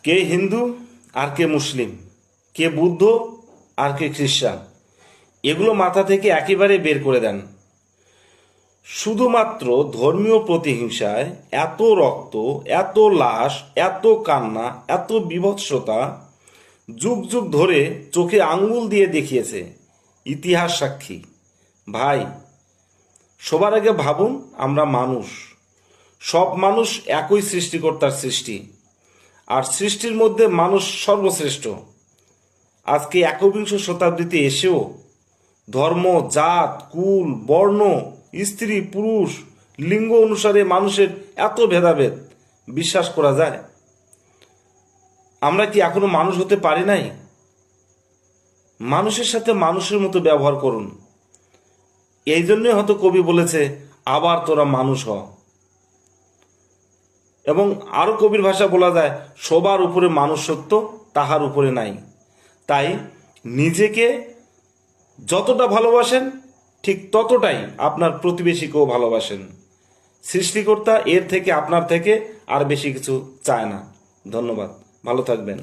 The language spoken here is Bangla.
কে হিন্দু আর কে মুসলিম, কে বুদ্ধ আর কে খ্রিস্টান, এগুলো মাথা থেকে একেবারে বের করে দেন। শুধুমাত্র ধর্মীয় প্রতিহিংসায় এত রক্ত, এত লাশ, এত কান্না, এত বীভৎসতা যুগ যুগ ধরে চোখে আঙ্গুল দিয়ে দেখিয়েছে ইতিহাস সাক্ষী। ভাই, সবার আগে ভাবুন, আমরা মানুষ, সব মানুষ একই সৃষ্টিকর্তার সৃষ্টি, আর সৃষ্টির মধ্যে মানুষ সর্বশ্রেষ্ঠ। আজকে একবিংশ শতাব্দীতে এসেও ধর্ম, জাত, কুল, বর্ণ, স্ত্রী পুরুষ, লিঙ্গ অনুসারে মানুষের এত ভেদাভেদ বিশ্বাস করা যায়? আমরা কি এখনো মানুষ হতে পারি নাই? মানুষের সাথে মানুষের মতো ব্যবহার করুন। এই জন্যই হয়তো কবি বলেছে, আবার তোরা মানুষ হ। এবং আরো কবির ভাষা বলা যায়, সবার উপরে মানুষ সত্য, তাহার উপরে নাই। তাই নিজেকে যতটা ভালোবাসেন ঠিক ততটাই আপনার প্রতিবেশীকেও ভালোবাসেন। সৃষ্টিকর্তা এর থেকে, আপনার থেকে আর বেশি কিছু চায় না। ধন্যবাদ, ভালো থাকবেন।